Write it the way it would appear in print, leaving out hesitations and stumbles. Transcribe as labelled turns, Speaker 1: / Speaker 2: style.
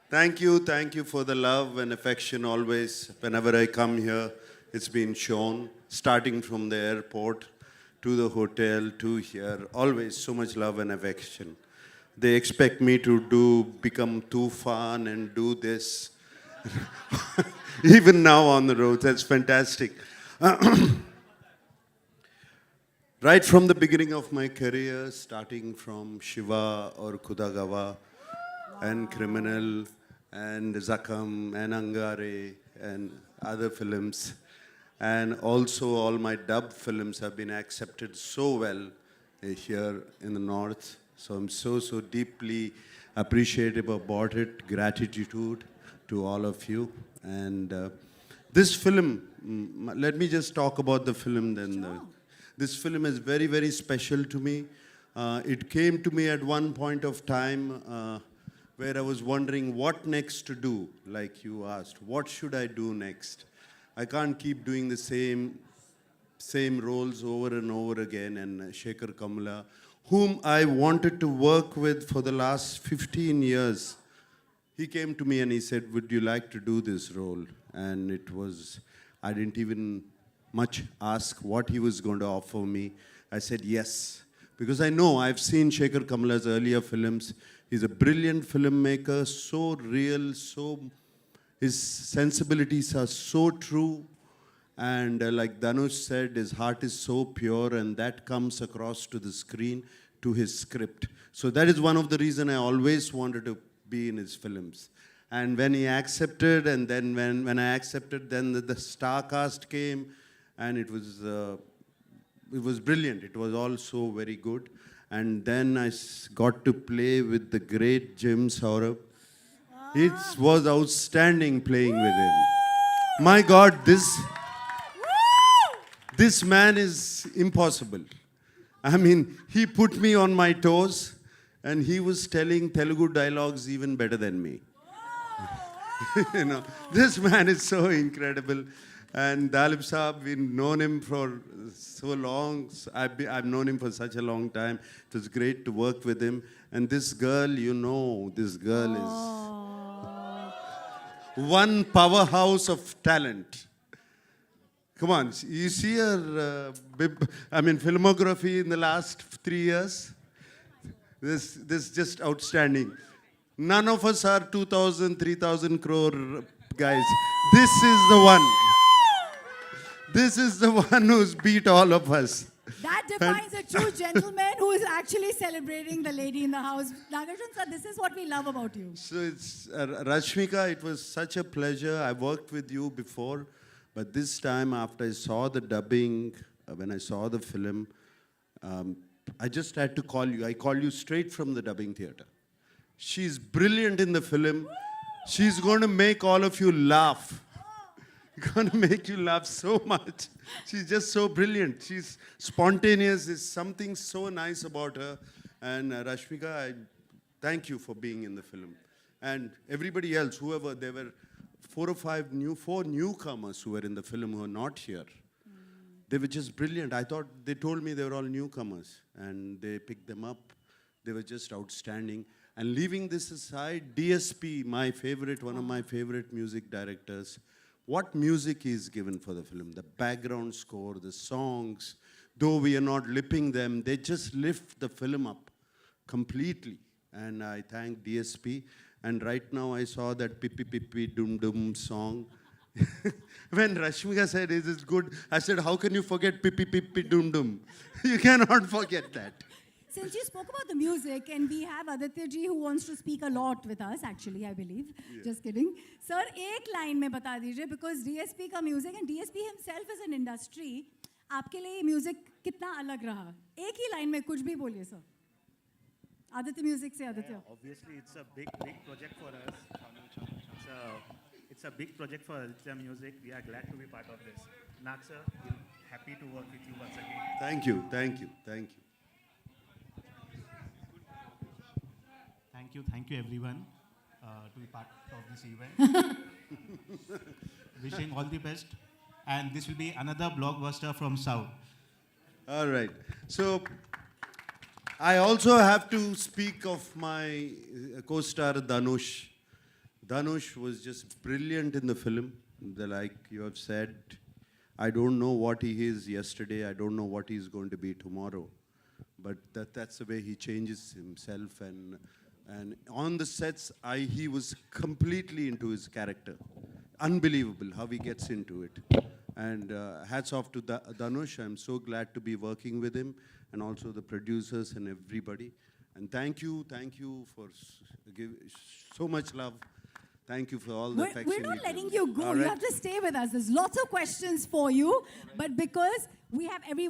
Speaker 1: Thank you for the love and affection always. Whenever I come here, it's been shown, starting from the airport to the hotel to here. Always so much love and affection. They expect me to become too fun and do this. Even now on the road, that's fantastic. Right from the beginning of my career, starting from Shiva or Kudagawa and Criminal and Zakam and Angare and other films. And also all my dub films have been accepted so well here in the North. So I'm so deeply appreciative about it. Gratitude to all of you. And this film, let me just talk about the film then. This film is very special to me. It came to me at one point of time where I was wondering what next to do, like you asked. What should I do next? I can't keep doing the same roles over and over again. And Shekhar Kamla, whom I wanted to work with for the last 15 years, he came to me and he said, would you like to do this role? And it was, I didn't even much ask what he was going to offer me. I said yes, because I know I've seen Shekhar Kamla's earlier films. He's a brilliant filmmaker, so real, his sensibilities are so true. And like Dhanush said, his heart is so pure, and that comes across to the screen, to his script. So that is one of the reasons I always wanted to be in his films. And when he accepted, and then when I accepted, then the star cast came, and it was brilliant. It was also very good. And then I got to play with the great Jim Saurabh. It was outstanding playing with him. My God, this man is impossible. I mean, he put me on my toes, and he was telling Telugu dialogues even better than me. You know, this man is so incredible. And Dalip Saab, we've known him for so long. I've known him for such a long time. It was great to work with him. And this girl, this girl is one powerhouse of talent. Come on, you see her, filmography in the last 3 years? This is just outstanding. None of us are 2,000, 3,000 crore guys. This is the one. This is the one who's beat all of us.
Speaker 2: That defines a true gentleman who is actually celebrating the lady in the house. Nagarjun sir, this is what we love about you.
Speaker 1: So it's, Rashmika, it was such a pleasure. I worked with you before, but this time after I saw the dubbing, when I saw the film, I just had to call you. I called you straight from the dubbing theater. She's brilliant in the film. She's going to make all of you laugh. Going to make you laugh so much. She's just so brilliant. She's spontaneous. There's something so nice about her. And Rashmika, I thank you for being in the film. And everybody else, whoever, there were four newcomers who were in the film who are not here. They were just brilliant. I thought, they told me they were all newcomers, and they picked them up. They were just outstanding. And leaving this aside, DSP, one of my favorite music directors, what music is given for the film, the background score, the songs, though we are not lipping them, they just lift the film up completely. And I thank DSP. And right now I saw that Pippi Pippi Dum Dum song. When Rashmika said, is it good? I said, how can you forget Pippi Pippi Dum Dum? You cannot forget that.
Speaker 2: Since you spoke about the music, and we have Aditya ji who wants to speak a lot with us, actually, I believe. Yeah. Just kidding. Sir, एक line में बता दीजिए, because DSP का music, and DSP himself is an industry, आपके लिए music कितना अलग रहा? एक ही line में कुछ भी बोलिए, sir. Aditya Music से Aditya.
Speaker 3: Obviously, it's a big project for us. It's a big project for Aditya Music. We are glad to be part of this. Nag sir, we're happy to work with you once again.
Speaker 1: Thank you, thank you, thank you.
Speaker 3: Thank you everyone to be part of this event. Wishing all the best. And this will be another blockbuster from South.
Speaker 1: All right. So, I also have to speak of my co-star Dhanush. Dhanush was just brilliant in the film. Like you have said, I don't know what he is yesterday. I don't know what he's going to be tomorrow. But that's the way he changes himself. And on the sets, he was completely into his character. Unbelievable how he gets into it. And hats off to Dhanush. I'm so glad to be working with him and also the producers and everybody. And thank you for so much love. Thank you for all the affection.
Speaker 2: We're not
Speaker 1: you
Speaker 2: letting
Speaker 1: give.
Speaker 2: you go.
Speaker 1: All
Speaker 2: You
Speaker 1: right.
Speaker 2: have to stay with us. There's lots of questions for you. But because we have every